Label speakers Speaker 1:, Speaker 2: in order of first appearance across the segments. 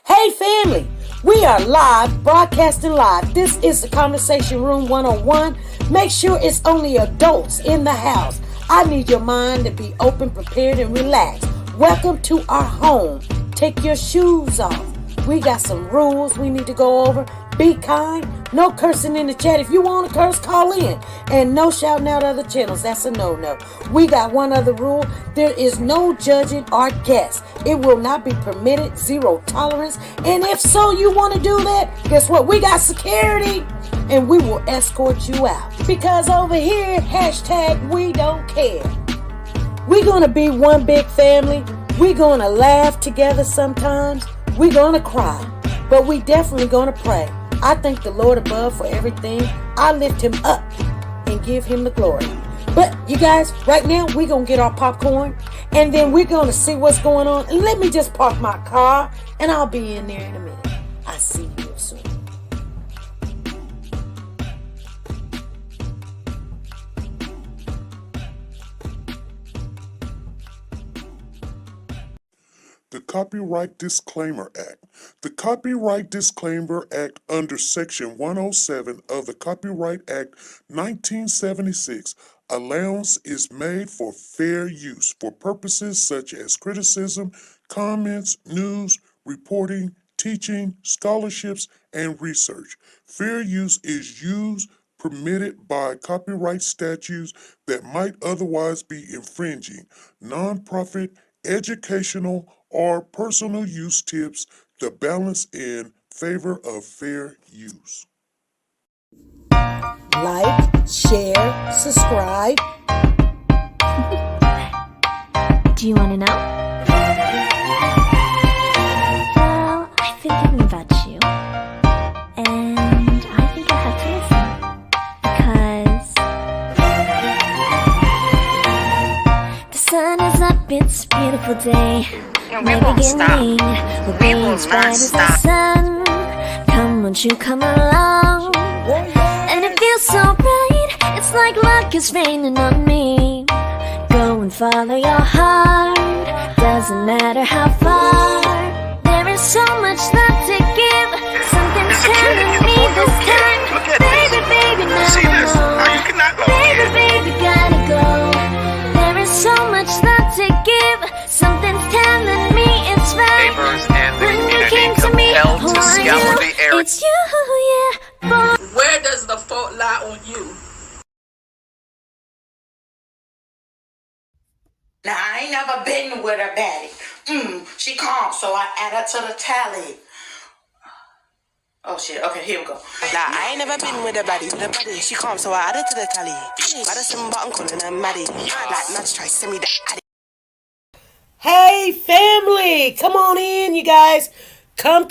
Speaker 1: Hey family, we are live, broadcasting live. This is the Conversation Room 101. Make sure it's only adults in the house. I need your mind to be open, prepared, and relaxed. Welcome to our home. Take your shoes off. We got some rules we need to go over. Be kind. No cursing in the chat. If you want to curse, call in. And no shouting out other channels. That's a no-no. We got one other rule. There is no judging our guests. It will not be permitted. Zero tolerance. And if so, you want to do that, guess what? We got security. And we will escort you out. Because over here, hashtag we don't care. We're going to be one big family. We're going to laugh together sometimes. We're going to cry. But we definitely going to pray. I thank the Lord above for everything. I lift him up and give him the glory. But you guys, right now, we're going to get our popcorn. And then we're going to see what's going on. And let me just park my car. And I'll be in there in a minute. I'll see you real soon.
Speaker 2: The Copyright Disclaimer Act. The Copyright Disclaimer Act under Section 107 of the Copyright Act 1976, allowance is made for fair use for purposes such as criticism, comments, news, reporting, teaching, scholarships, and research. Fair use is used permitted by copyright statutes that might otherwise be infringing. Nonprofit, educational, or personal use tips the balance in favor of fair use.
Speaker 1: Like, share, subscribe.
Speaker 3: Do you want to know? Well, I've been thinking about you. And I think I have to listen. Because the sun is up, it's a beautiful day.
Speaker 4: And we won't stop. We will not stop.
Speaker 3: Sun. Come, won't you come along? And it feels so right. It's like luck is raining on me. Go and follow your heart. Doesn't matter how far. There is so much love to give. Something's telling me this time. Baby, baby, now
Speaker 4: See this?
Speaker 3: I
Speaker 4: How you cannot go
Speaker 3: Baby,
Speaker 4: here?
Speaker 3: baby, gotta go. There is so much love to give. Something's telling me it's right.
Speaker 4: Neighbors and the
Speaker 3: When you
Speaker 4: community
Speaker 3: came to me,
Speaker 4: compelled to
Speaker 3: who are
Speaker 4: scour
Speaker 3: you?
Speaker 4: the area.
Speaker 3: It's you, yeah, boy.
Speaker 5: Where does the fault lie on you? Now, I ain't never been with a baddie. She calm, so I add her to the tally. Oh, shit. Okay, here we go.
Speaker 6: Nah, I ain't never been with a baddie. The baddie, she calm, so I added to the tally. Madison button calling her Maddie. Like, nudge try, send me the addy.
Speaker 1: Hey family, come on in, you guys. Come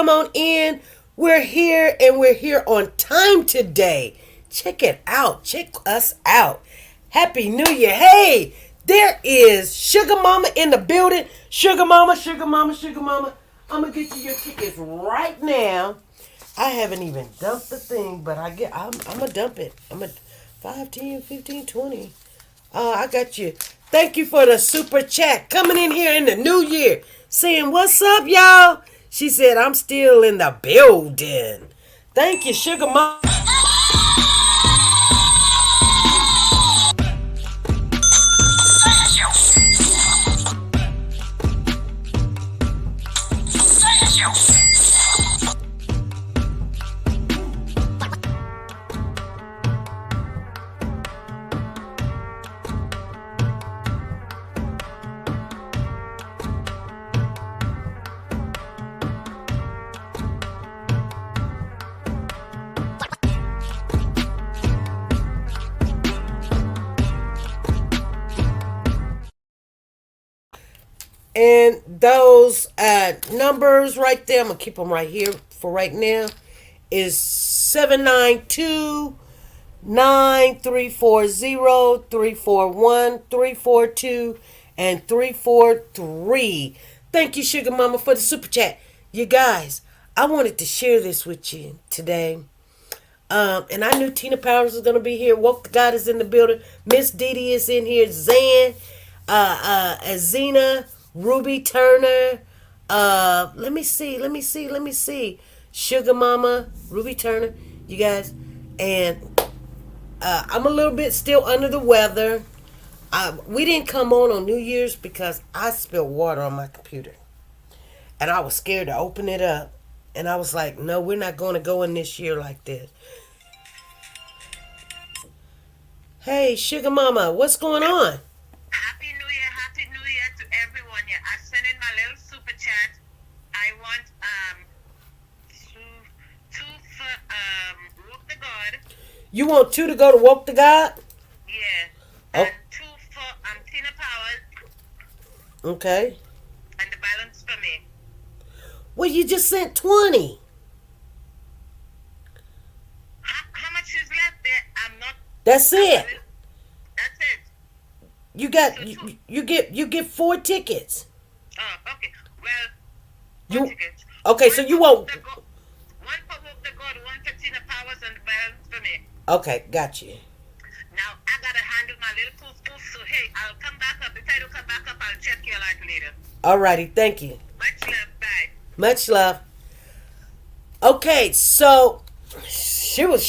Speaker 1: on in. We're here and we're here on time today. Check it out. Check us out. Happy New Year. Hey, there is Sugar Mama in the building. Sugar Mama, Sugar Mama, Sugar Mama. I'm going to get you your tickets right now. I haven't even dumped the thing, but I'm going to dump it. I'm going to 5, 10, 15, 20. I got you. Thank you for the super chat coming in here in the new year saying, what's up, y'all? She said, I'm still in the building. Thank you, Sugar Mom. And those numbers right there, I'm going to keep them right here for right now, is 792-9340-341-342 and 343. Thank you, Sugar Mama, for the super chat. You guys, I wanted to share this with you today. And I knew Tina Powers was going to be here. Woke the God is in the building. Miss Dee Dee is in here. Zan, Azina, Ruby Turner, Let me see. Sugar Mama, Ruby Turner, you guys. And I'm a little bit still under the weather. We didn't come on New Year's because I spilled water on my computer. And I was scared to open it up. And I was like, no, we're not going to go in this year like this. Hey, Sugar Mama, what's going on?
Speaker 7: Happy New Year to everyone. Yeah, I sent in my little super chat. I want two for Walk the God.
Speaker 1: You want 2 to go to Woke the God?
Speaker 7: Yeah.
Speaker 1: Oh.
Speaker 7: And 2 for Tina Powers.
Speaker 1: Okay.
Speaker 7: And the balance for me.
Speaker 1: Well, you just sent 20.
Speaker 7: How much is left there? I'm not.
Speaker 1: That's it.
Speaker 7: That's it.
Speaker 1: You got
Speaker 7: So
Speaker 1: you get 4 tickets.
Speaker 7: Oh, okay. Well,
Speaker 1: You
Speaker 7: tickets.
Speaker 1: okay? So you want
Speaker 7: One for Walk the God, one for Tina Powers, and the balance for me.
Speaker 1: okay? Got you.
Speaker 7: Now I gotta handle my little poof. So hey, I'll come back up. If I don't come back up, I'll check you out later.
Speaker 1: Alrighty, thank you.
Speaker 7: Much love. Bye.
Speaker 1: Much love. Okay, so she was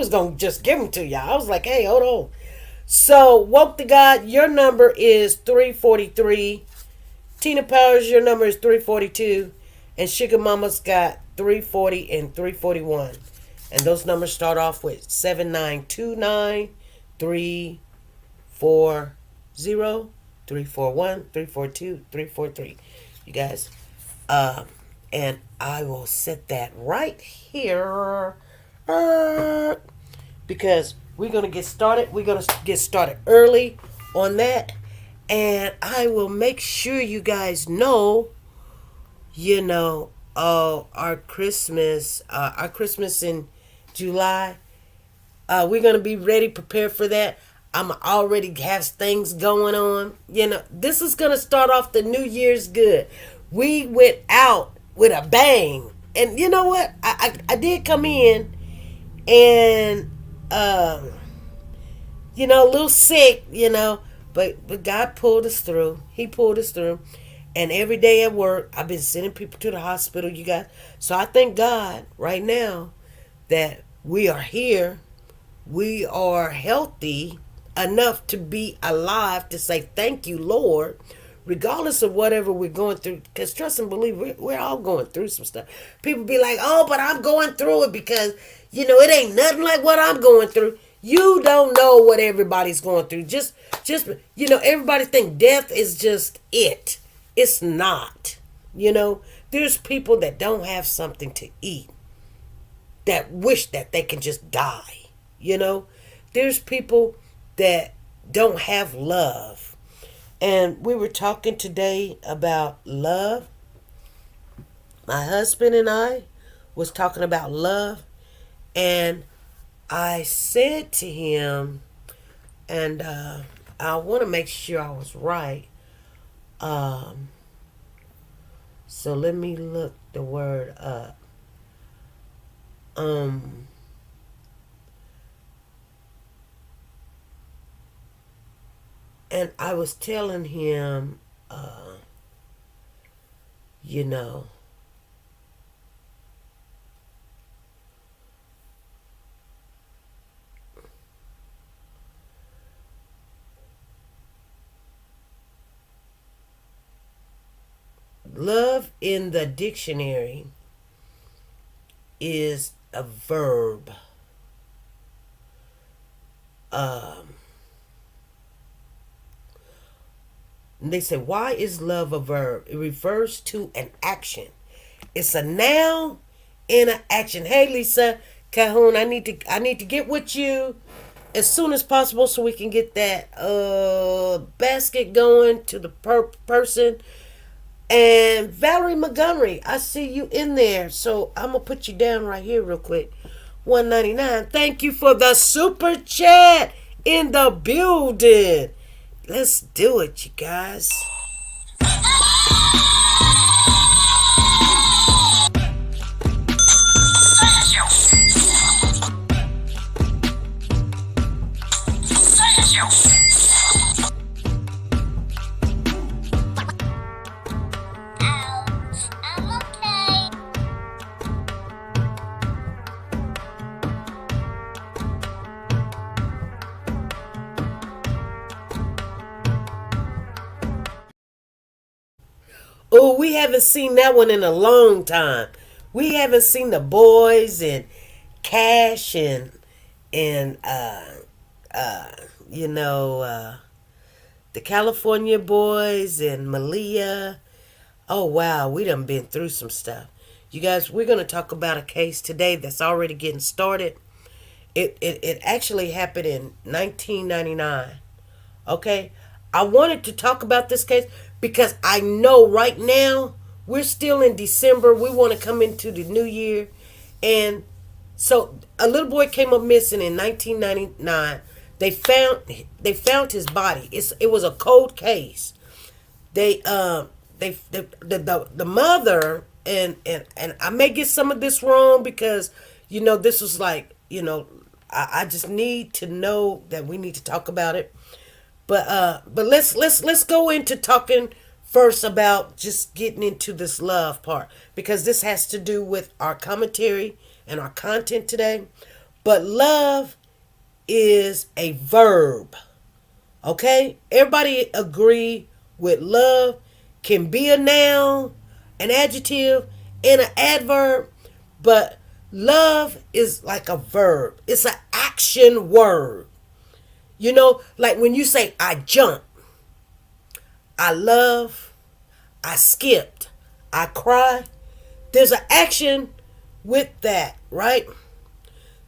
Speaker 1: gonna just give them to you. I was like, hey, hold on. So Woke the God, your number is 343. Tina Powers, your number is 342, and Sugar Mama's got 340 and 341. And those numbers start off with 7929, 340, 341, 342, 343. You guys. And I will set that right here. Because we're going to get started. We're going to get started early on that. And I will make sure you guys know, our Christmas in July. We're going to be ready, prepared for that. I'm already have things going on. This is going to start off the New Year's good. We went out with a bang. And you know what? I did come in and, a little sick, but God pulled us through. He pulled us through. And every day at work, I've been sending people to the hospital, you guys. So I thank God right now that we are here. We are healthy enough to be alive to say thank you, Lord, regardless of whatever we're going through. Because trust and believe, we're all going through some stuff. People be like, oh, but I'm going through it because, it ain't nothing like what I'm going through. You don't know what everybody's going through. Just everybody think death is just it. It's not. There's people that don't have something to eat that wish that they can just die. There's people that don't have love. And we were talking today about love. My husband and I was talking about love. And I said to him, and I want to make sure I was right. So let me look the word up. And I was telling him, love in the dictionary is a verb. They say, why is love a verb? It refers to an action. It's a noun and an action. Hey, Lisa Calhoun, I need to get with you as soon as possible so we can get that basket going to the person. And Valerie Montgomery, I see you in there. So I'm going to put you down right here real quick. $1.99. Thank you for the super chat in the building. Let's do it, you guys. Oh, we haven't seen that one in a long time. We haven't seen the boys and Cash and you know the California boys and Malia. Oh wow, we done been through some stuff. You guys, we're gonna talk about a case today that's already getting started. It actually happened in 1999. Okay, I wanted to talk about this case because I know right now we're still in December. We want to come into the new year, and so a little boy came up missing in 1999. They found his body. It was a cold case. The mother, and I may get some of this wrong because this was like I just need to know that we need to talk about it. But let's go into talking first about just getting into this love part because this has to do with our commentary and our content today. But love is a verb. Okay? Everybody agree with love can be a noun, an adjective, and an adverb, but love is like a verb. It's an action word. Like when you say I jump, I love, I skipped, I cry, there's an action with that, right?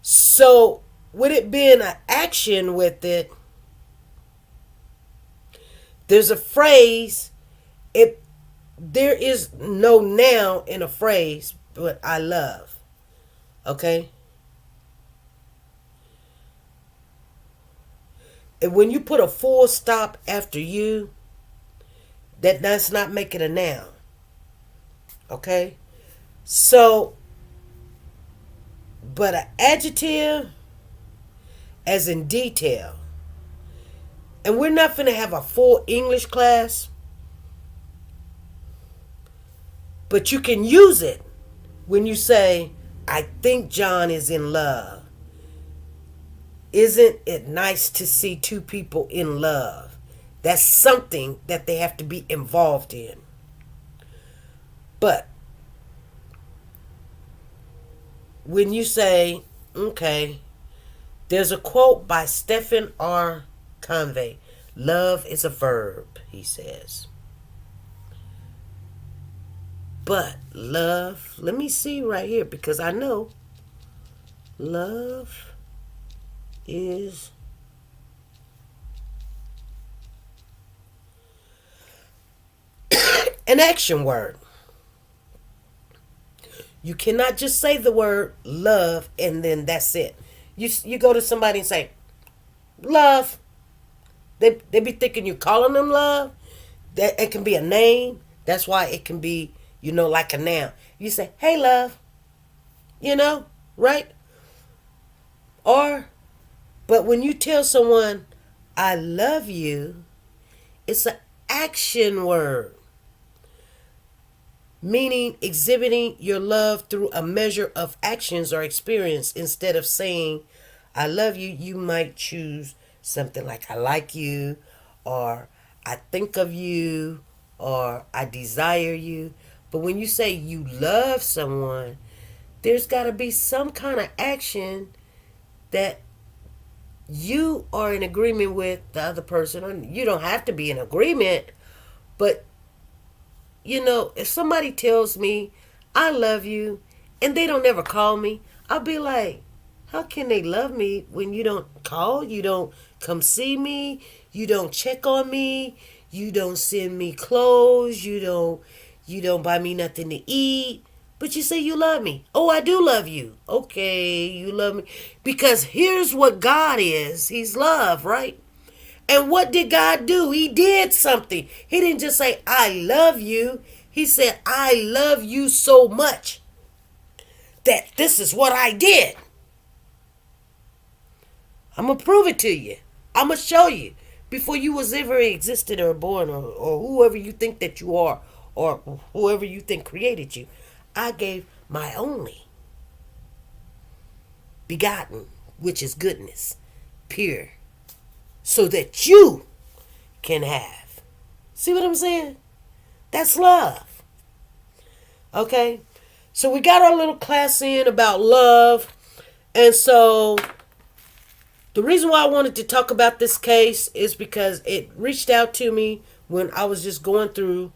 Speaker 1: So with it being an action with it, there's a phrase. There is no noun in a phrase, but I love. Okay? And when you put a full stop after you, that's not making a noun. Okay? So, but an adjective, as in detail. And we're not going to have a full English class, but you can use it when you say, I think John is in love. Isn't it nice to see two people in love? That's something that they have to be involved in. But when you say, okay, there's a quote by Stephen R. Convey. Love is a verb, he says. But love, let me see right here because I know love is an action word. You cannot just say the word love and then that's it. You go to somebody and say, love. They be thinking you're calling them love. That it can be a name. That's why it can be, like a noun. You say, hey, love. Right? But when you tell someone, I love you, it's an action word. Meaning exhibiting your love through a measure of actions or experience. Instead of saying, I love you, you might choose something like I like you, or I think of you, or I desire you. But when you say you love someone, there's got to be some kind of action that you are in agreement with the other person. You don't have to be in agreement, but if somebody tells me I love you and they don't ever call me, I'll be like, how can they love me when you don't call? You don't come see me. You don't check on me. You don't send me clothes. You don't buy me nothing to eat. But you say you love me. Oh, I do love you. Okay, you love me. Because here's what God is. He's love, right? And what did God do? He did something. He didn't just say, I love you. He said, I love you so much that this is what I did. I'm going to prove it to you. I'm going to show you. Before you was ever existed or born or whoever you think that you are or whoever you think created you, I gave my only begotten, which is goodness, pure, so that you can have. See what I'm saying? That's love. Okay? So we got our little class in about love. And so the reason why I wanted to talk about this case is because it reached out to me when I was just going through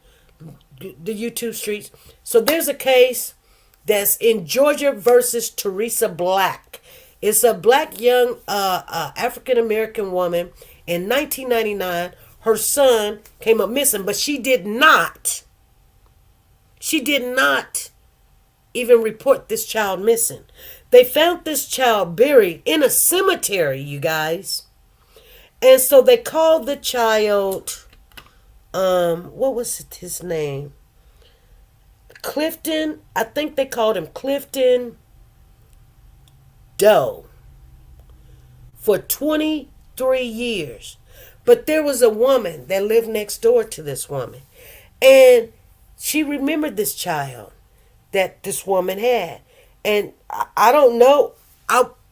Speaker 1: the YouTube streets. So there's a case that's in Georgia versus Teresa Black. It's a black young African American woman. In 1999, her son came up missing, but she did not. She did not even report this child missing. They found this child buried in a cemetery, you guys. And so they called the child, what was his name? Clifton. I think they called him Clifton Doe for 23 years. But there was a woman that lived next door to this woman. And she remembered this child that this woman had. And I don't know.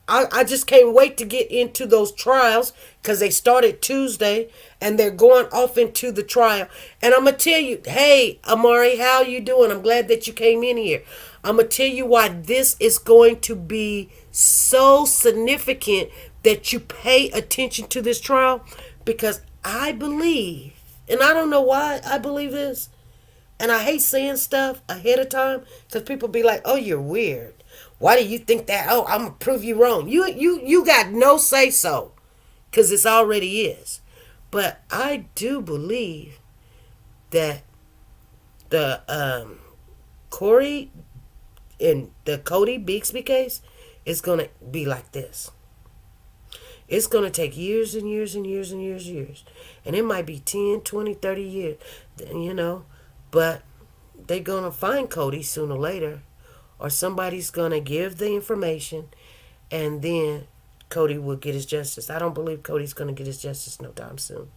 Speaker 1: I just can't wait to get into those trials because they started Tuesday and they're going off into the trial. And I'm going to tell you, hey, Amari, how you doing? I'm glad that you came in here. I'm going to tell you why this is going to be so significant that you pay attention to this trial, because I believe, and I don't know why I believe this, and I hate saying stuff ahead of time because people be like, oh, you're weird. Why do you think that? Oh, I'm going to prove you wrong. You got no say so because it already is. But I do believe that the Corey and the Cody Bixby case is going to be like this. It's going to take years and years and years and years. And it might be 10, 20, 30 years, you know. But they're going to find Cody sooner or later. Or somebody's going to give the information. And then Cody will get his justice. I don't believe Cody's going to get his justice no time soon.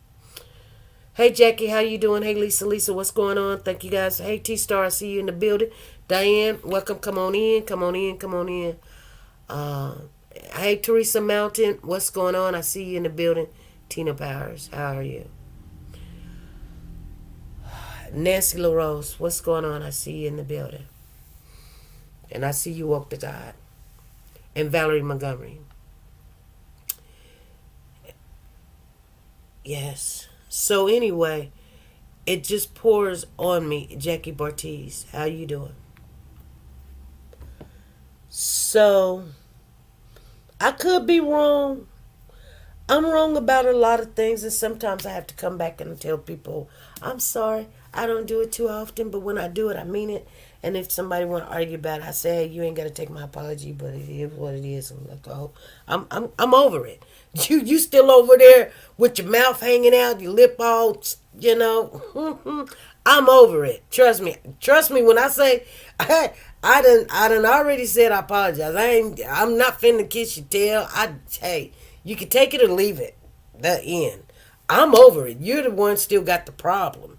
Speaker 1: Hey, Jackie, how you doing? Hey, Lisa, what's going on? Thank you, guys. Hey, T-Star, I see you in the building. Diane, welcome. Come on in. Hey, Teresa Mountain, what's going on? I see you in the building. Tina Powers, how are you? Nancy LaRose, what's going on? I see you in the building. And I see you woke to God. And Valerie Montgomery. Yes. So anyway, it just pours on me. Jackie Bartiz, how you doing? So, I could be wrong. I'm wrong about a lot of things, and sometimes I have to come back and tell people, I'm sorry. I don't do it too often, but when I do it, I mean it. And if somebody want to argue about it, I say, hey, you ain't got to take my apology, but it is what it is. I'm like, oh, I'm over it. You still over there with your mouth hanging out, your lip all, you know. I'm over it. Trust me when I say I done already said I apologize. I'm not finna kiss your tail. Hey, you can take it or leave it. The end. I'm over it. You're the one still got the problem.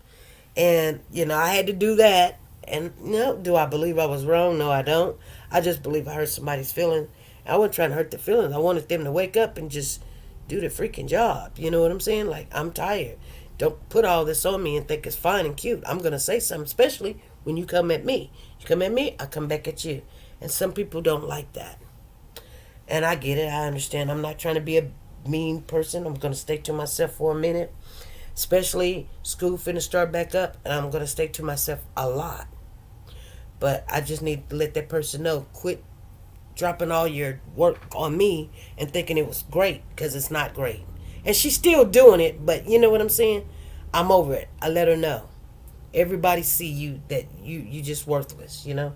Speaker 1: And, you know, I had to do that. And, no, do I believe I was wrong? No, I don't. I just believe I hurt somebody's feelings. I wasn't trying to hurt their feelings. I wanted them to wake up and just do their freaking job. You know what I'm saying? Like, I'm tired. Don't put all this on me and think it's fine and cute. I'm going to say something, especially when you come at me. You come at me, I come back at you. And some people don't like that. And I get it. I understand. I'm not trying to be a mean person. I'm going to stay to myself for a minute. Especially school finna start back up. And I'm going to stay to myself a lot. But I just need to let that person know. Quit dropping all your work on me and thinking it was great, because it's not great. And she's still doing it, but you know what I'm saying? I'm over it. I let her know. Everybody see you that you just worthless, you know?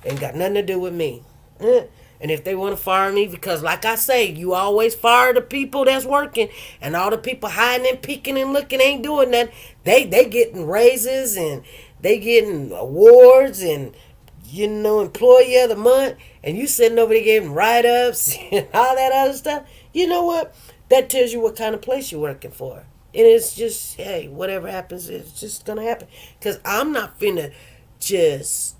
Speaker 1: Ain't got nothing to do with me. And if they want to fire me, because like I say, you always fire the people that's working, and all the people hiding and peeking and looking ain't doing nothing. They getting raises and they getting awards and, you know, employee of the month, and you sitting over there getting write-ups and all that other stuff. You know what? That tells you what kind of place you're working for. And it's just, hey, whatever happens, it's just going to happen. Because I'm not finna just...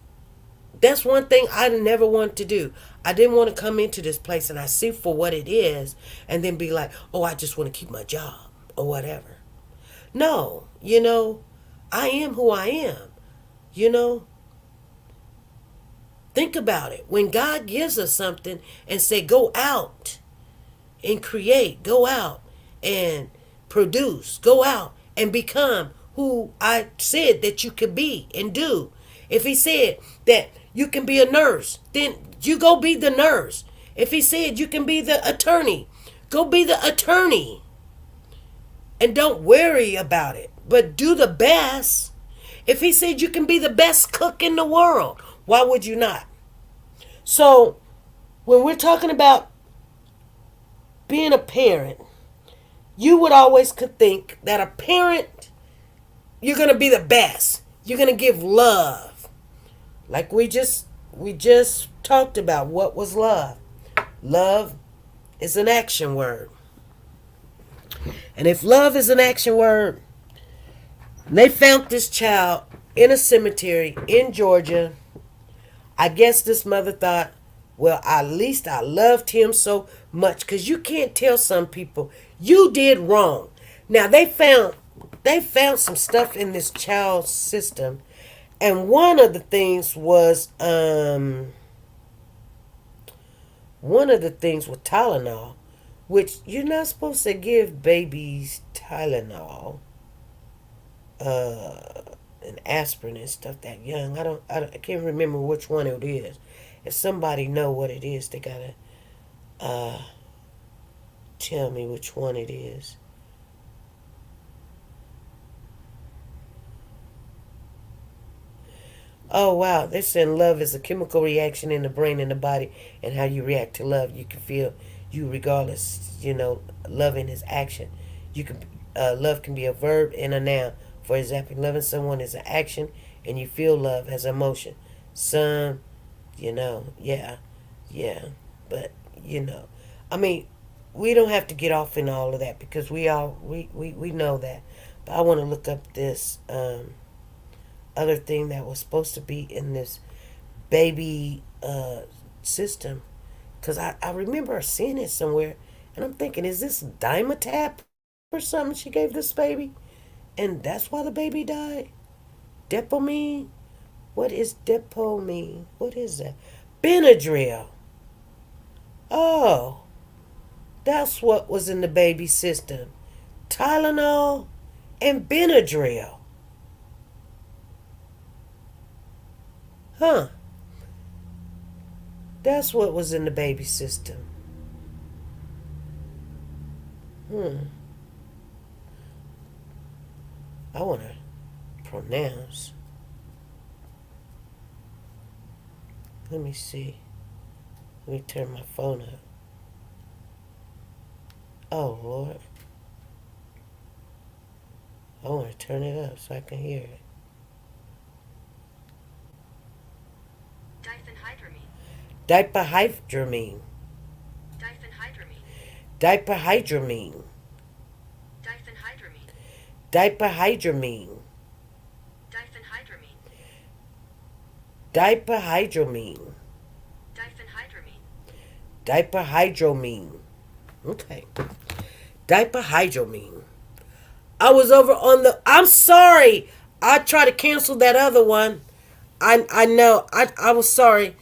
Speaker 1: That's one thing I never wanted to do. I didn't want to come into this place and I see for what it is and then be like, oh, I just want to keep my job or whatever. No, you know, I am who I am. You know, Think about it. When God gives us something and say, go out and create, go out and produce, go out and become who I said that you could be and do. If he said that you can be a nurse, then you go be the nurse. If he said you can be the attorney, go be the attorney. And don't worry about it, but do the best. If he said you can be the best cook in the world, why would you not? So, when we're talking about being a parent, you would always could think that a parent, you're going to be the best. You're going to give love. Like we just talked about, what was love? Love is an action word. And if love is an action word, they found this child in a cemetery in Georgia. I guess this mother thought, well, at least I loved him so much, because you can't tell some people you did wrong. Now they found some stuff in this child's system, and one of the things was Tylenol, which you're not supposed to give babies Tylenol, and aspirin and stuff that young. I can't remember which one it is. If somebody know what it is, they gotta tell me which one it is. Oh wow, they're saying love is a chemical reaction in the brain and the body, and how you react to love. You can feel you regardless. Loving is action. You can love can be a verb and a noun. For example, loving someone is an action, and you feel love as emotion. Some, yeah, but I mean, we don't have to get off in all of that, because we know that. But I want to look up this other thing that was supposed to be in this baby system, because I remember seeing it somewhere, and I'm thinking, is this Dimetap or something she gave this baby, and that's why the baby died? Dopamine? What is dopamine? What is that? Benadryl. Oh, that's what was in the baby system. Tylenol and Benadryl. Huh. That's what was in the baby system. I want to pronounce. Let me see. Let me turn my phone up. Oh, Lord. I want to turn it up so I can hear it. Diphenhydramine. Diphenhydramine. Diphenhydramine. Diphenhydramine. Diphenhydramine. Okay. Diphenhydramine. I was over on the. I'm sorry. I tried to cancel that other one. I know. I was sorry.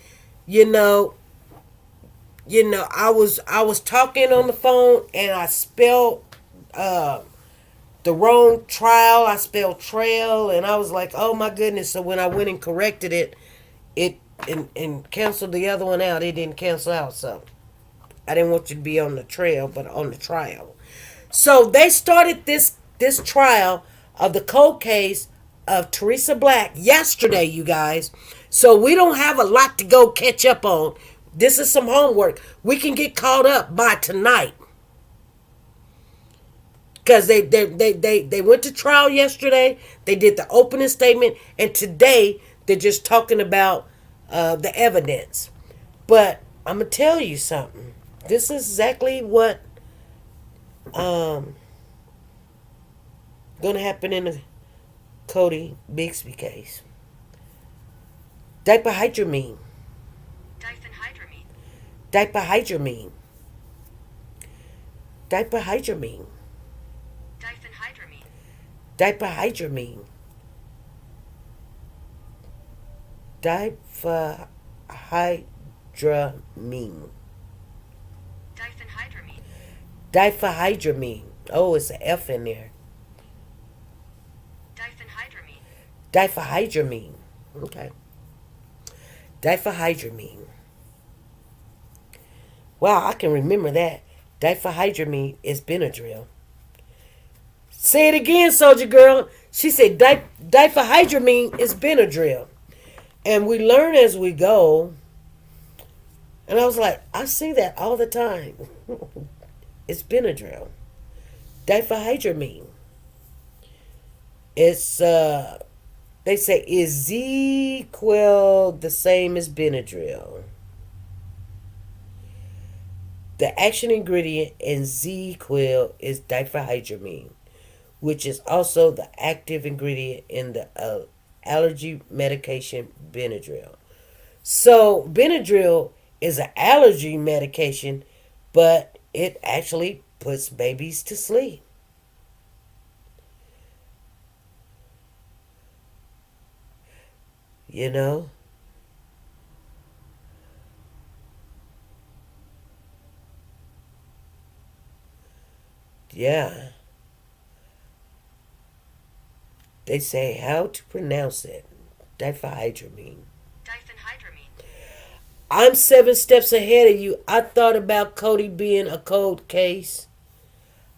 Speaker 1: I was talking on the phone, and I spelled the wrong trial. I spelled trail, and I was like, oh my goodness. So when I went and corrected it, and canceled the other one out, it didn't cancel out. So I didn't want you to be on the trail, but on the trial. So they started this trial of the cold case of Teresa Black yesterday, you guys. So we don't have a lot to go catch up on. This is some homework. We can get caught up by tonight. Because they went to trial yesterday. They did the opening statement. And today, they're just talking about the evidence. But I'm going to tell you something. This is exactly what going to happen in the Cody Bixby case. Diphenhydramine. Diphenhydramine. Diphenhydramine. Diphenhydramine. Diphenhydramine.
Speaker 7: Diphenhydramine.
Speaker 1: Diphenhydramine. Oh, it's an F in there.
Speaker 7: Diphenhydramine.
Speaker 1: Diphenhydramine. Okay. Diphenhydramine. Wow, I can remember that. Diphenhydramine is Benadryl. Say it again, soldier girl. She said diphenhydramine is Benadryl. And we learn as we go. And I was like, I see that all the time. It's Benadryl. Diphenhydramine. It's, they say, is ZQL the same as Benadryl? The action ingredient in ZQL is diphenhydramine, which is also the active ingredient in the allergy medication Benadryl. So Benadryl is an allergy medication, but it actually puts babies to sleep. You know? Yeah. They say how to pronounce it. Diphenhydramine.
Speaker 7: Diphenhydramine.
Speaker 1: I'm 7 steps ahead of you. I thought about Cody being a cold case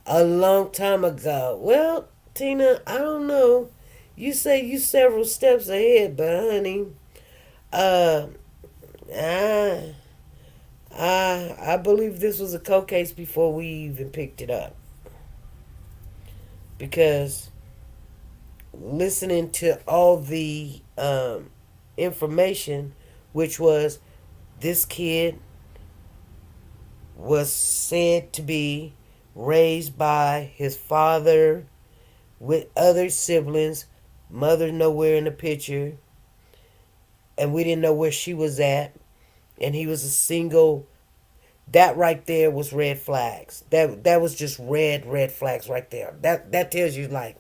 Speaker 1: a long time ago. Well, Tina, I don't know. You say you several steps ahead, but honey, uh, I, I believe this was a cold case before we even picked it up. Because listening to all the information, which was this kid was said to be raised by his father with other siblings, mother nowhere in the picture, and we didn't know where she was at, and he was a single. That right there was red flags. That was just red flags right there. That tells you, like,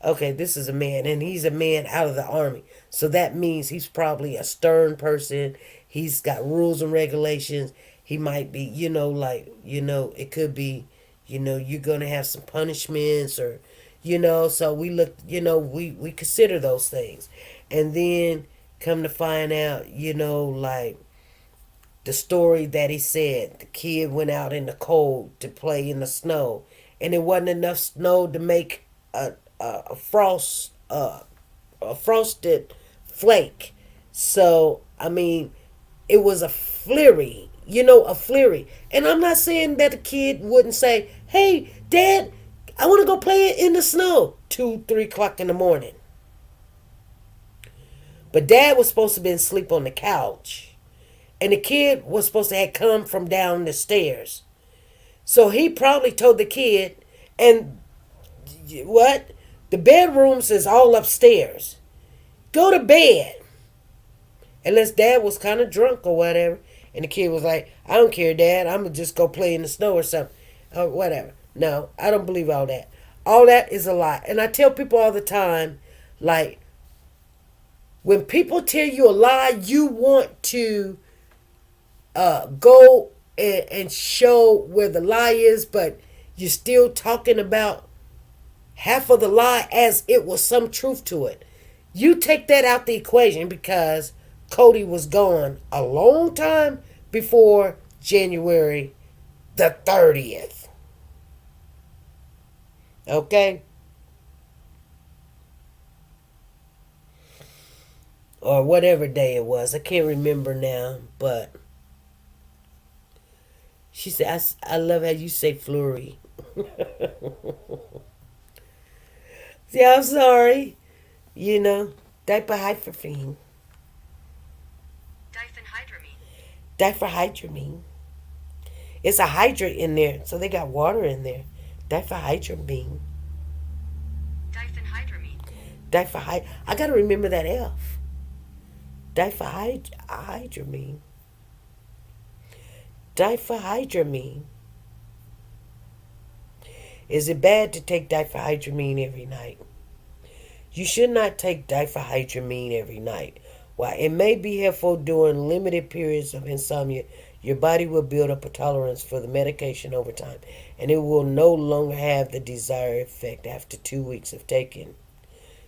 Speaker 1: okay, this is a man, and he's a man out of the army. So that means he's probably a stern person. He's got rules and regulations. He might be, like, it could be, you're going to have some punishments or, so we look, we consider those things. And then come to find out, like the story that he said, the kid went out in the cold to play in the snow, and it wasn't enough snow to make a frosted flake. So I mean, it was a flurry, a flurry. And I'm not saying that the kid wouldn't say, "Hey, Dad, I want to go play in the snow." 2, 3 o'clock in the morning. But Dad was supposed to be asleep on the couch, and the kid was supposed to have come from down the stairs. So he probably told the kid, and what? The bedrooms is all upstairs. Go to bed. Unless Dad was kind of drunk or whatever. And the kid was like, I don't care, Dad. I'm going to just go play in the snow or something. Or whatever. No, I don't believe all that. All that is a lie. And I tell people all the time, like, when people tell you a lie, you want to go and show where the lie is, but you're still talking about half of the lie as it was some truth to it. You take that out the equation because Cody was gone a long time before January the 30th. Okay? Or whatever day it was. I can't remember now, but she said, I love how you say flurry. Yeah, I'm sorry. Diphenhydramine. Diphenhydramine. It's a hydrate in there, so they got water in there. Diphenhydramine. I gotta remember that F. Diphenhydramine. Diphenhydramine. Is it bad to take diphenhydramine every night? You should not take diphenhydramine every night. While it may be helpful during limited periods of insomnia, your body will build up a tolerance for the medication over time, and it will no longer have the desired effect after 2 weeks of taking.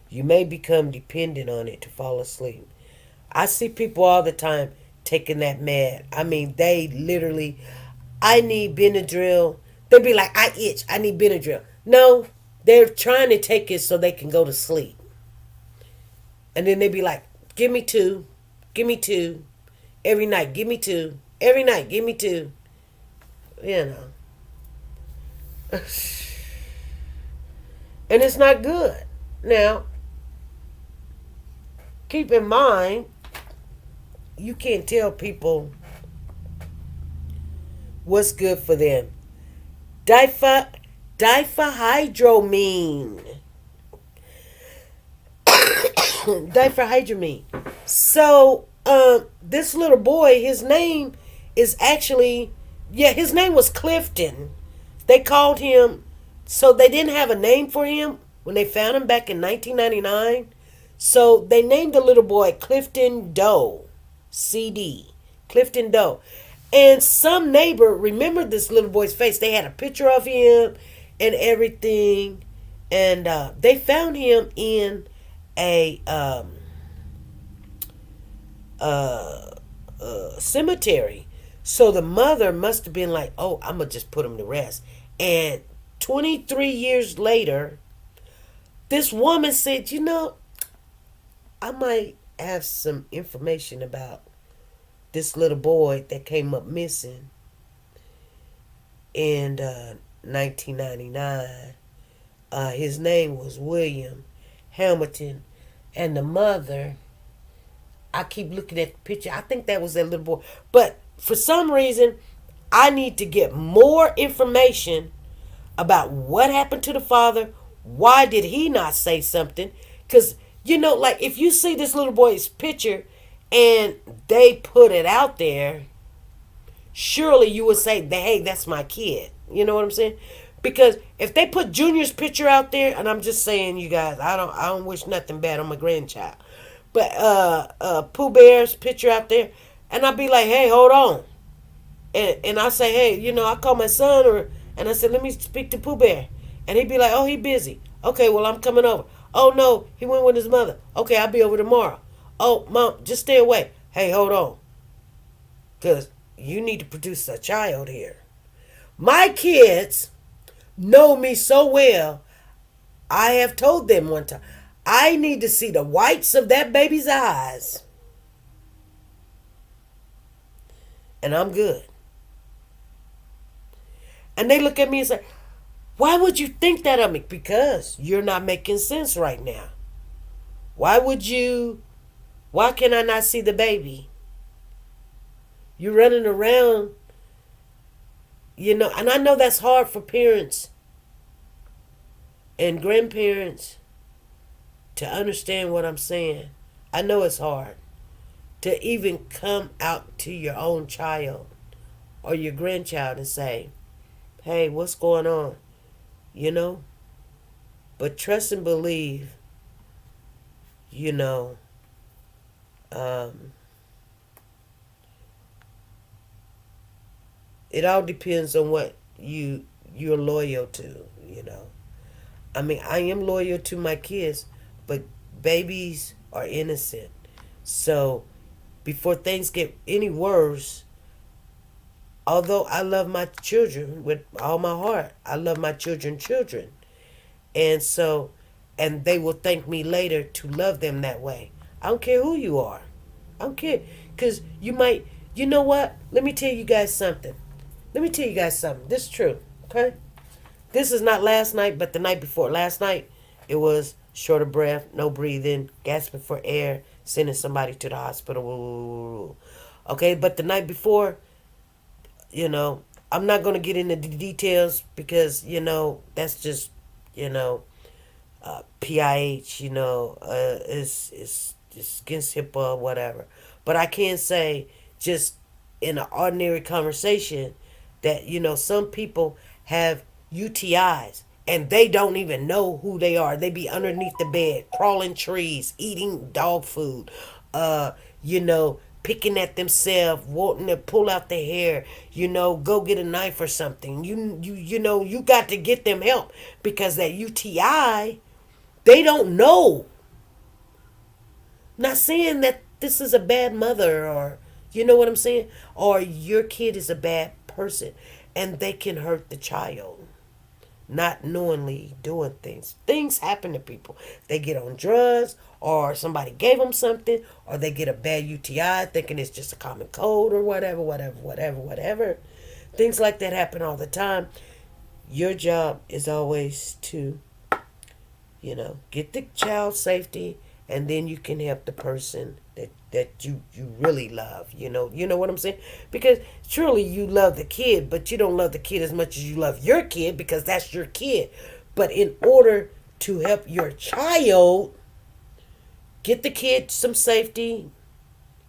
Speaker 1: You may become dependent on it to fall asleep. I see people all the time taking that med. I mean, they literally, I need Benadryl. They be like, I itch. I need Benadryl. No, they're trying to take it so they can go to sleep. And then they be like, give me two. Give me two. Every night, give me two. Every night, give me two. You know. And it's not good. Now, keep in mind, you can't tell people what's good for them. Diphenhydramine. Diphenhydramine. So, this little boy, his name is actually, his name was Clifton. They called him, so they didn't have a name for him when they found him back in 1999. So they named the little boy Clifton Doe. CD. Clifton Doe. And some neighbor remembered this little boy's face. They had a picture of him and everything. And they found him in a cemetery. So the mother must have been like, oh, I'm going to just put him to rest. And 23 years later, this woman said, I might have some information about this little boy that came up missing in 1999. His name was William Hamilton. And the mother, I keep looking at the picture. I think that was that little boy. But for some reason, I need to get more information about what happened to the father. Why did he not say something? Because, like if you see this little boy's picture and they put it out there, surely you would say, hey, that's my kid. You know what I'm saying? Because if they put Junior's picture out there, and I'm just saying, you guys, I don't wish nothing bad on my grandchild. But Pooh Bear's picture out there, and I'd be like, hey, hold on. And I say, hey, I call my son, and I said, let me speak to Pooh Bear. And he'd be like, oh, he busy. Okay, well, I'm coming over. Oh, no, he went with his mother. Okay, I'll be over tomorrow. Oh, Mom, just stay away. Hey, hold on. Because you need to produce a child here. My kids know me so well, I have told them one time, I need to see the whites of that baby's eyes. And I'm good. And they look at me and say, why would you think that of me? Because you're not making sense right now. Why can I not see the baby? You're running around, and I know that's hard for parents and grandparents to understand what I'm saying. I know it's hard to even come out to your own child or your grandchild and say, hey, what's going on? But trust and believe, it all depends on what you're loyal to. I mean, I am loyal to my kids, but babies are innocent. So before things get any worse, although I love my children with all my heart, I love my children. And so, and they will thank me later to love them that way. I don't care who you are. I don't care. Because you might, you know what? Let me tell you guys something. This is true, okay? This is not last night, but the night before. Last night, it was short of breath, no breathing, gasping for air, sending somebody to the hospital. Okay, but the night before, I'm not going to get into the details because, that's just, PIH, it's against HIPAA, whatever. But I can say, just in an ordinary conversation, that, some people have UTIs and they don't even know who they are. They be underneath the bed, crawling trees, eating dog food, picking at themselves, wanting to pull out their hair, go get a knife or something. You got to get them help because that UTI, they don't know. Not saying that this is a bad mother or you know what I'm saying? Or your kid is a bad person and they can hurt the child. Not knowingly doing things. Things happen to people. They get on drugs or somebody gave them something or they get a bad UTI thinking it's just a common cold or whatever. Things like that happen all the time. Your job is always to, get the child safety and then you can help the person that you really love. You know what I'm saying? Because truly you love the kid, but you don't love the kid as much as you love your kid because that's your kid. But in order to help your child, get the kid some safety.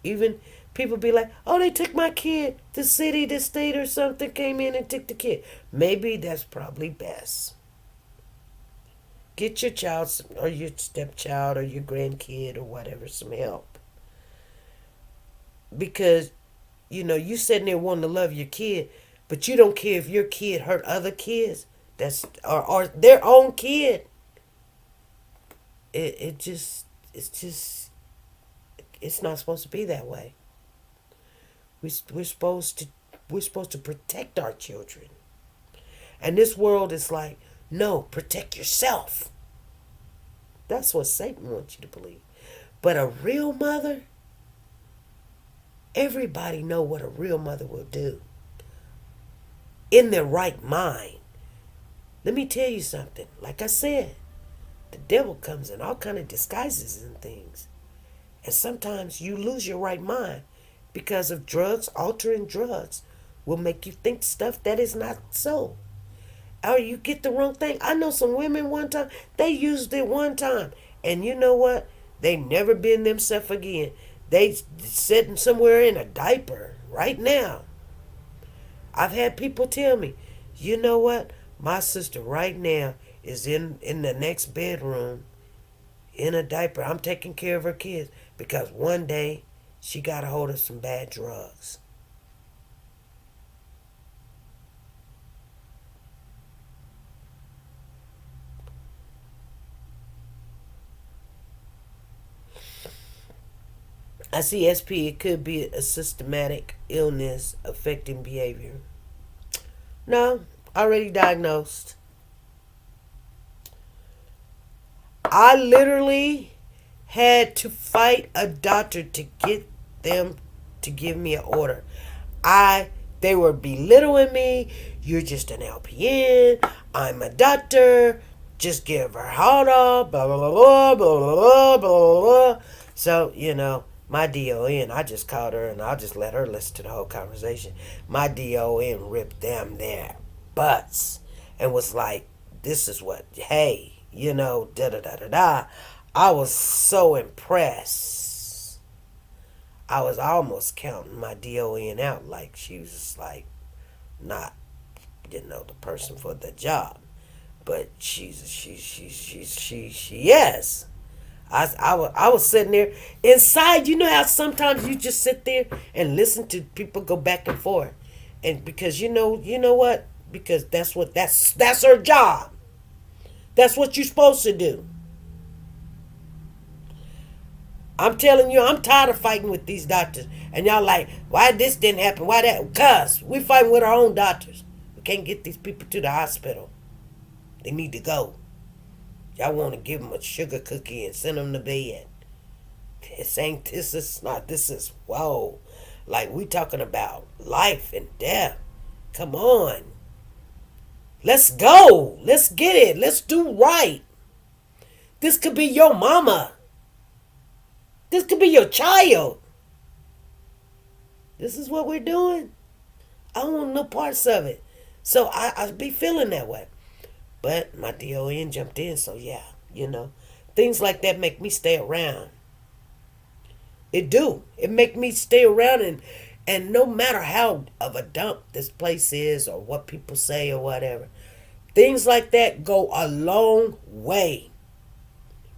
Speaker 1: Even people be like, oh, they took my kid. The city, the state or something came in and took the kid. Maybe that's probably best. Get your child or your stepchild or your grandkid or whatever some help. Because, you sitting there wanting to love your kid, but you don't care if your kid hurt other kids or their own kid. It's not supposed to be that way. We're supposed to protect our children. And this world is like, no, protect yourself. That's what Satan wants you to believe. But a real mother, everybody know what a real mother will do. In their right mind. Let me tell you something. Like I said, the devil comes in all kind of disguises and things. And sometimes you lose your right mind because of drugs. Altering drugs will make you think stuff that is not so. Or you get the wrong thing. I know some women one time, they used it one time. And you know what? They never been themselves again. They sitting somewhere in a diaper right now. I've had people tell me, you know what? My sister right now is in the next bedroom in a diaper. I'm taking care of her kids because one day she got a hold of some bad drugs. I see SP, it could be a systematic illness affecting behavior. No, already diagnosed. I literally had to fight a doctor to get them to give me an order. They were belittling me. You're just an LPN. I'm a doctor. Just give her hold on. Blah, blah, blah, blah, blah, blah, blah, blah. So, my DON, I just called her and I'll just let her listen to the whole conversation. My DON ripped them their butts and was like, this is what, hey, da da da da da. I was so impressed. I was almost counting my DON out like she was like not, the person for the job. But she yes. I was sitting there inside. You know how sometimes you just sit there and listen to people go back and forth, and because you know what? Because that's her job. That's what you're supposed to do. I'm telling you, I'm tired of fighting with these doctors, and y'all like, why this didn't happen? Why that? Cause we fighting with our own doctors. We can't get these people to the hospital. They need to go. Y'all want to give them a sugar cookie and send them to bed. This is, whoa. Like, we talking about life and death. Come on. Let's go. Let's get it. Let's do right. This could be your mama. This could be your child. This is what we're doing. I don't want no parts of it. So I be feeling that way. But my DON jumped in, so yeah, things like that make me stay around. It do. It make me stay around, and no matter how of a dump this place is or what people say or whatever, things like that go a long way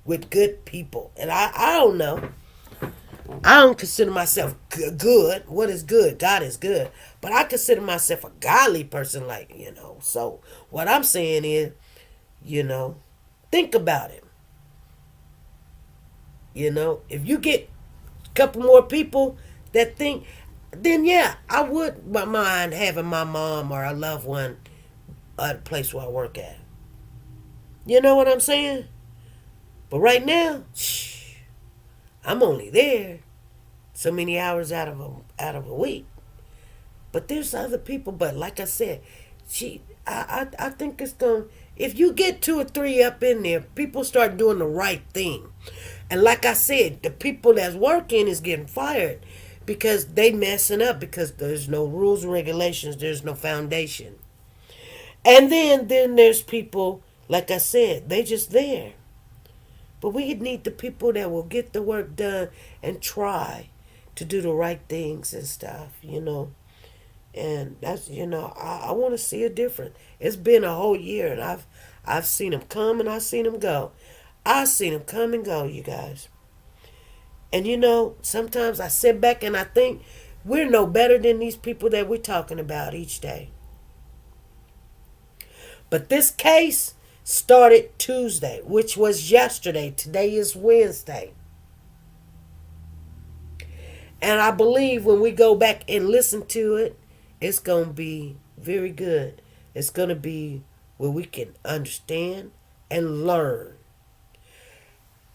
Speaker 1: with good people. And I don't know. I don't consider myself good. What is good? God is good. But I consider myself a godly person, So what I'm saying is, think about it. If you get a couple more people that think, then yeah, I would mind having my mom or a loved one at a place where I work at. You know what I'm saying? But right now, I'm only there so many hours out of a week. But there's other people. But like I said, I think it's going. If you get 2 or 3 up in there, people start doing the right thing. And like I said, the people that's working is getting fired because they messing up because there's no rules and regulations. There's no foundation. And then there's people, like I said, they just there. But we need the people that will get the work done and try to do the right things and stuff. And that's, I want to see a difference. It's been a whole year, and I've seen them come and I've seen them go. I've seen them come and go, you guys. And sometimes I sit back and I think we're no better than these people that we're talking about each day. But this case started Tuesday, which was yesterday. Today is Wednesday. And I believe when we go back and listen to it, it's going to be very good. It's going to be where we can understand and learn.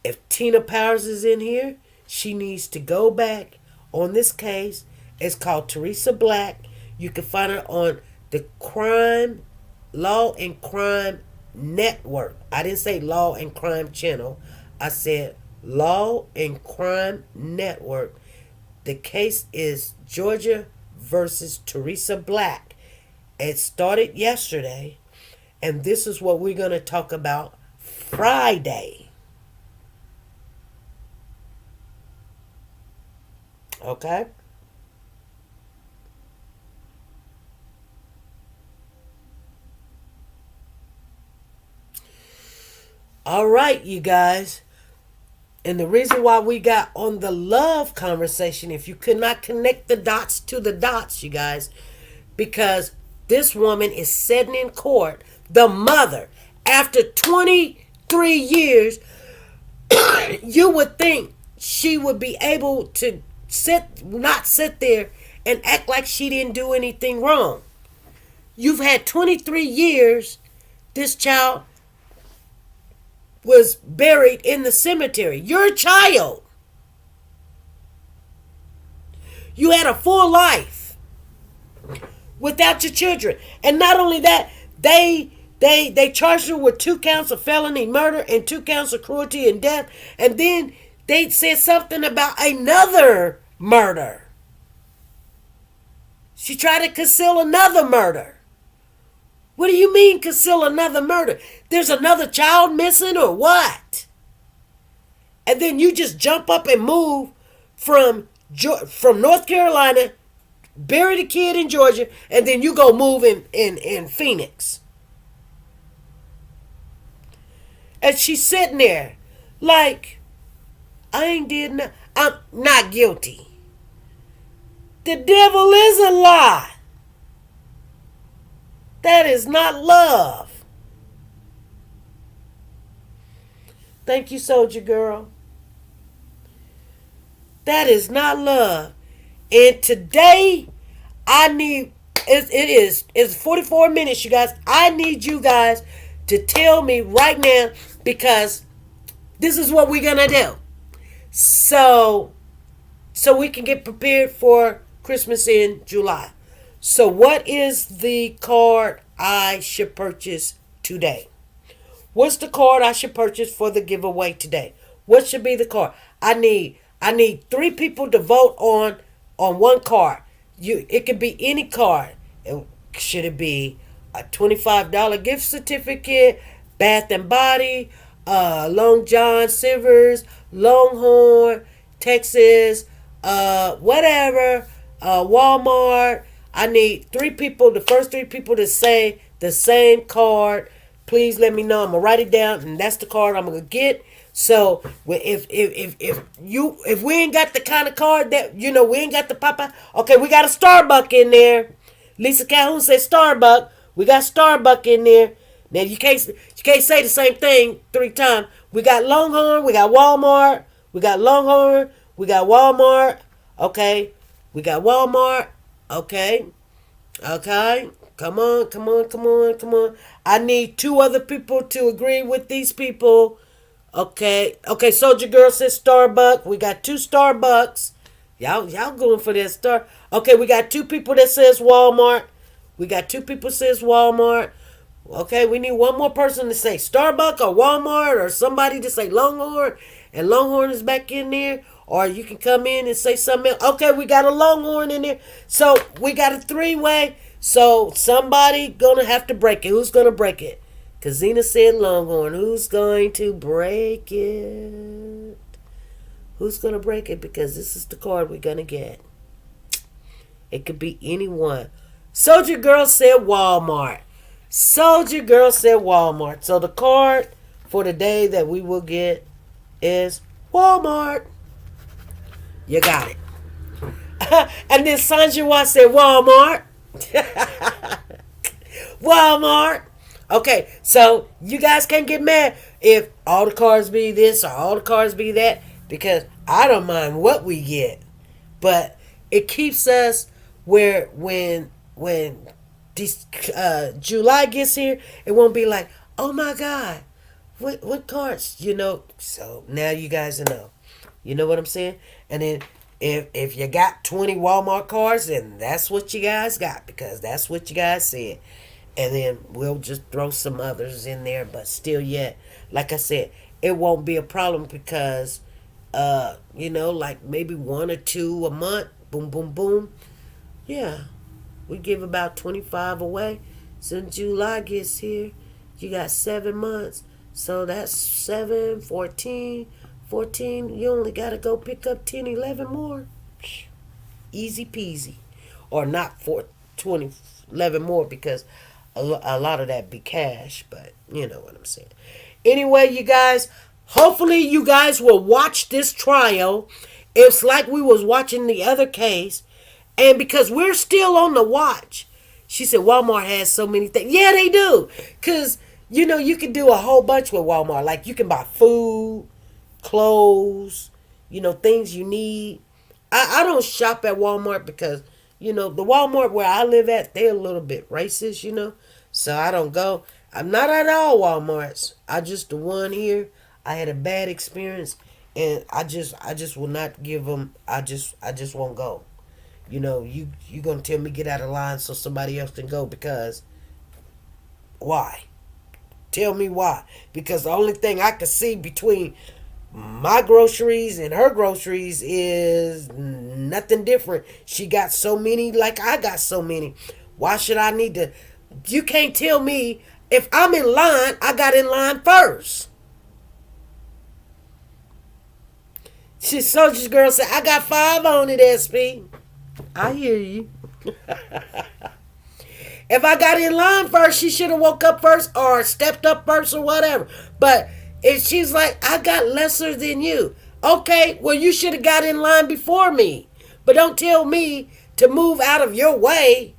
Speaker 1: If Tina Powers is in here, she needs to go back on this case. It's called Teresa Black. You can find her on the Law and Crime Network. I didn't say Law and Crime Channel. I said Law and Crime Network. The case is Georgia versus Teresa Black. It started yesterday, and this is what we're going to talk about Friday. Okay? All right, you guys. And the reason why we got on the love conversation, if you could not connect the dots to the dots, you guys, because this woman is sitting in court, the mother, after 23 years, you would think she would be able to not sit there and act like she didn't do anything wrong. You've had 23 years, this child was buried in the cemetery. Your child. You had a full life without your children. And not only that, they charged her with 2 counts of felony murder and 2 counts of cruelty and death. And then they said something about another murder. She tried to conceal another murder. What do you mean conceal another murder? There's another child missing or what? And then you just jump up and move from North Carolina, bury the kid in Georgia, and then you go move in Phoenix. And she's sitting there like, I ain't did nothing. I'm not guilty. The devil is a lie. That is not love. Thank you, Soldier Girl. That is not love. And today, it's 44 minutes, you guys. I need you guys to tell me right now, because this is what we're going to do. So we can get prepared for Christmas in July. So what is the card I should purchase today? What's the card I should purchase for the giveaway today? What should be the card? I need 3 people to vote on one card. It could be any card. Should it be a $25 gift certificate, Bath and Body, Long John Silver's, Longhorn, Texas, whatever, Walmart. I need 3 people, the first 3 people to say the same card. Please let me know. I'm going to write it down, and that's the card I'm going to get. So if we ain't got the kind of card that we ain't got the Papa. Okay, we got a Starbuck in there. Lisa Calhoun said Starbuck. We got Starbuck in there. Now you can't say the same thing 3 times. We got Longhorn. We got Walmart. We got Longhorn. We got Walmart. Okay, we got Walmart. Okay. Okay. Come on. I need 2 other people to agree with these people. Okay. Soldier Girl says Starbucks. We got 2 Starbucks. Y'all going for that star. Okay, we got 2 people that says Walmart. We got 2 people says Walmart. Okay, we need 1 more person to say Starbucks or Walmart or somebody to say Longhorn. And Longhorn is back in there. Or you can come in and say something else. Okay, we got a Longhorn in there. So we got a 3-way. So somebody gonna have to break it. Who's gonna break it? Kazina said Longhorn. Who's going to break it? Who's gonna break it? Because this is the card we're gonna get. It could be anyone. Soldier Girl said Walmart. Soldier Girl said Walmart. So the card for the day that we will get is Walmart. You got it. And then Sanjay said Walmart. Walmart. Okay, so you guys can't get mad if all the cards be this or all the cards be that, because I don't mind what we get. But it keeps us where when this, July gets here, it won't be like, oh my God, what cards, So now you guys know. You know what I'm saying? And then if you got 20 Walmart cards, then that's what you guys got, because that's what you guys said. And then we'll just throw some others in there, but still yet, like I said, it won't be a problem because, like maybe 1 or 2 a month, boom, boom, boom. Yeah, we give about 25 away. Since July gets here, you got 7 months. So that's 7, 14. You only got to go pick up 10, 11 more. Easy peasy. Or not 20, 11 more, because a lot of that be cash, but you know what I'm saying. Anyway, you guys, hopefully you guys will watch this trial. It's like we was watching the other case, and because we're still on the watch. She said Walmart has so many things. Yeah, they do, because you can do a whole bunch with Walmart. Like you can buy food, clothes, things you need. I don't shop at Walmart because the Walmart where I live at, they're a little bit racist, so I don't go. I'm not at all Walmarts. I just the one here. I had a bad experience, and I just will not give them. I just won't go. You gonna tell me get out of line so somebody else can go, because why? Tell me why. Because the only thing I can see between my groceries and her groceries is nothing different. She got so many like I got so many. Why should I need to? You can't tell me if I'm in line, I got in line first. Soldier's Girl said, I got 5 on it, SP. I hear you. If I got in line first, she should have woke up first or stepped up first or whatever. But if she's like, I got lesser than you. Okay, well, you should have got in line before me. But don't tell me to move out of your way,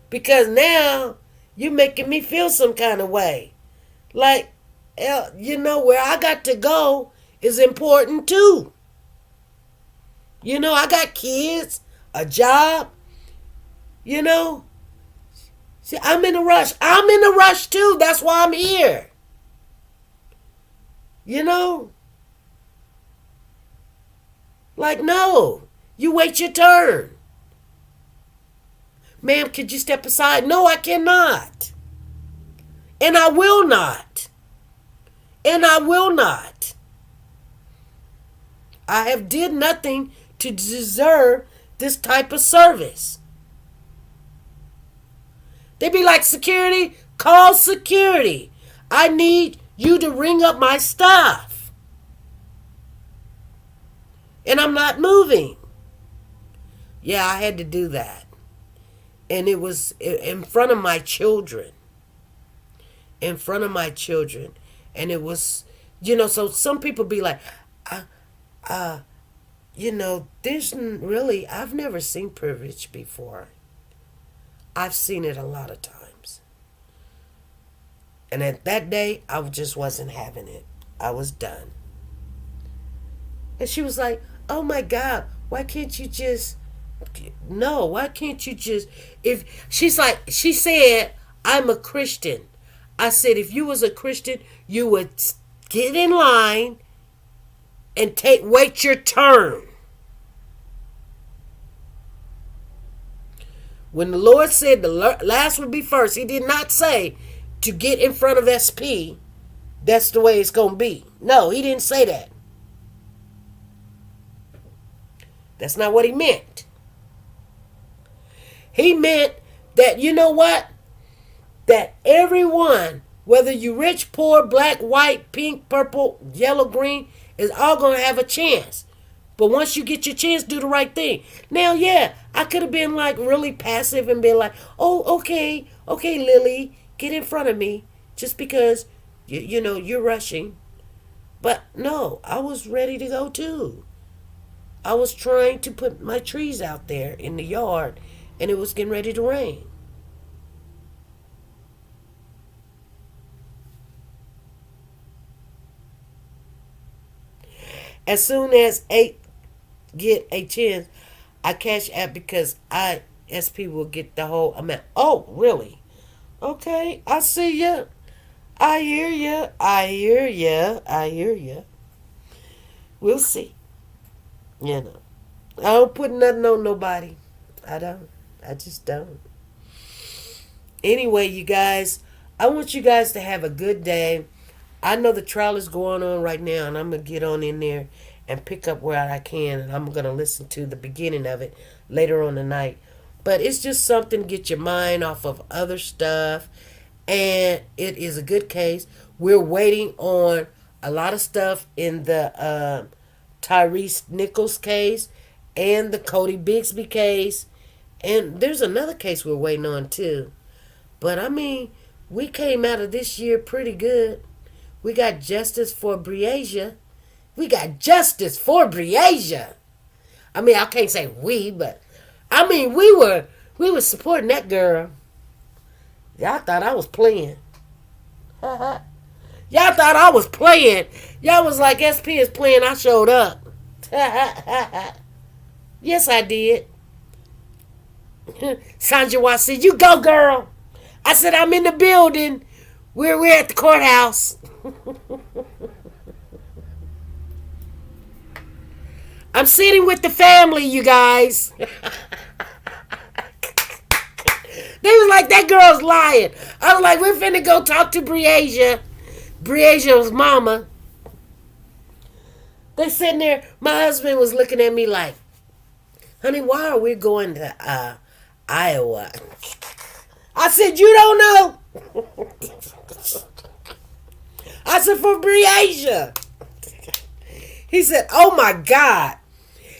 Speaker 1: because now you're making me feel some kind of way. Like, where I got to go is important too. I got kids, a job, See, I'm in a rush. I'm in a rush too. That's why I'm here. Like, no. You wait your turn. Ma'am, could you step aside? No, I cannot. And I will not. And I will not. I have did nothing to deserve this type of service. They be like, security, call security. I need you to ring up my stuff. And I'm not moving. Yeah, I had to do that. And it was in front of my children. In front of my children. And it was So some people be like, there's really, I've never seen privilege before. I've seen it a lot of times. And at that day, I just wasn't having it. I was done. And she was like, oh my God, why can't you just, no, why can't you just, if, she said, I'm a Christian. I said, if you was a Christian, you would get in line and wait your turn. When the Lord said the last would be first, he did not say to get in front of SP. That's the way it's going to be. No, he didn't say that. That's not what he meant. He meant that, you know what? That everyone, whether you rich, poor, black, white, pink, purple, yellow, green, is all going to have a chance. But once you get your chance, do the right thing. Now, yeah, I could have been like really passive and been like, oh, okay, Lily, get in front of me just because, you're rushing. But no, I was ready to go too. I was trying to put my trees out there in the yard, and it was getting ready to rain. As soon as 8 get a chance, I cash app because SP will get the whole amount. Oh, really? Okay, I see ya. I hear ya. I hear ya. I hear ya. We'll see. I don't put nothing on nobody. I don't. I just don't. Anyway, you guys, I want you guys to have a good day. I know the trial is going on right now, and I'm going to get on in there and pick up where I can, and I'm going to listen to the beginning of it later on tonight. But it's just something to get your mind off of other stuff, and it is a good case. We're waiting on a lot of stuff in the Tyrese Nichols case and the Cody Bigsby case, and there's another case we're waiting on too. But I mean, we came out of this year pretty good. We got justice for Breasia. We got justice for Breasia. I mean, I can't say we, but I mean, we were supporting that girl. Y'all thought I was playing. Y'all thought I was playing. Y'all was like, SP is playing. I showed up. Yes, I did. Sandra said, you go, girl. I said, I'm in the building. We're at the courthouse. I'm sitting with the family, you guys. They was like, that girl's lying. I was like, we're finna go talk to Breasia. Breasia's mama. They sitting there. My husband was looking at me like, honey, why are we going to Iowa? I said, you don't know. I said, for Breasia. He said, oh my God.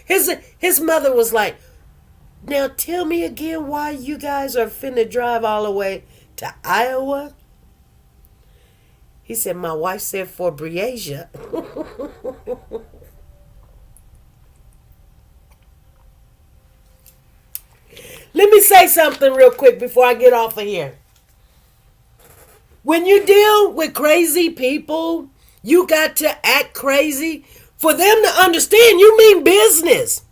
Speaker 1: His mother was like, now tell me again why you guys are finna drive all the way to Iowa. He said, my wife said for Breasia. Let me say something real quick before I get off of here. When you deal with crazy people, you got to act crazy for them to understand you mean business.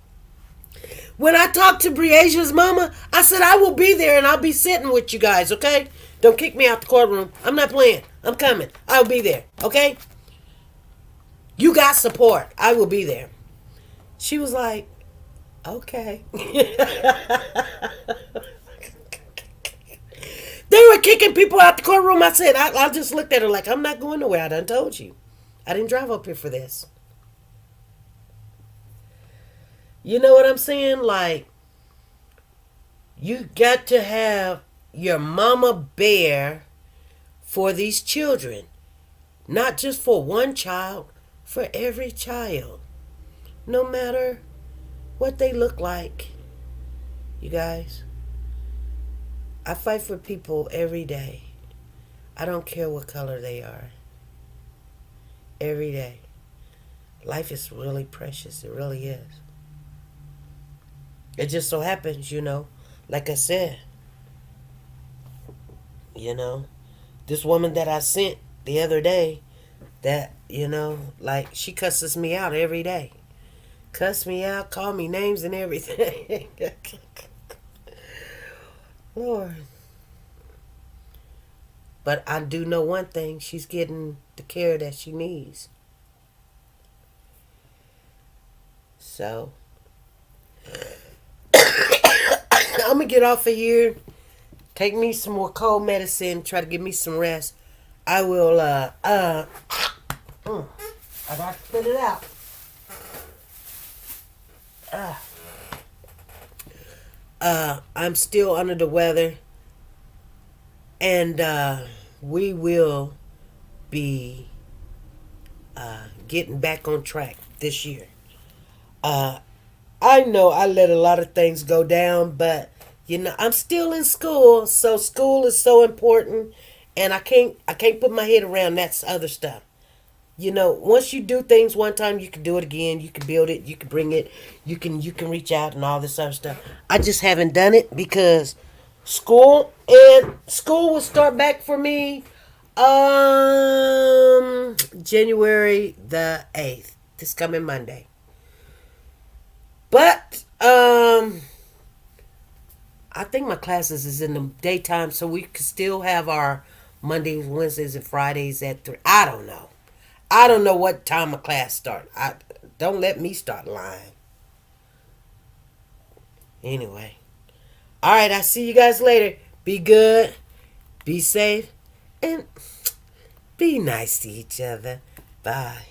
Speaker 1: When I talked to Breasia's mama, I said, I will be there and I'll be sitting with you guys, okay? Don't kick me out the courtroom. I'm not playing. I'm coming. I'll be there, okay? You got support. I will be there. She was like, okay. They were kicking people out the courtroom. I said, I just looked at her like, I'm not going nowhere. I done told you. I didn't drive up here for this. You know what I'm saying? Like, you got to have your mama bear for these children. Not just for one child, for every child. No matter what they look like. You guys, I fight for people every day. I don't care what color they are. Every day. Life is really precious. It really is. It just so happens, like I said, this woman that I sent the other day, that, like, she cusses me out every day. Cuss me out, call me names and everything. Lord. But I do know one thing. She's getting the care that she needs. So, I'm going to get off of here. Take me some more cold medicine. Try to give me some rest. I will, I got to spit it out. I'm still under the weather. And we will be getting back on track this year. I know I let a lot of things go down, but I'm still in school, so school is so important, and I can't put my head around that other stuff. Once you do things one time, you can do it again. You can build it. You can bring it. You can reach out and all this other stuff. I just haven't done it because school will start back for me January the 8th, this coming Monday. But I think my classes is in the daytime, so we could still have our Mondays, Wednesdays, and Fridays at 3. I don't know. I don't know what time my class starts. Don't let me start lying. Anyway. Alright, I'll see you guys later. Be good. Be safe. And be nice to each other. Bye.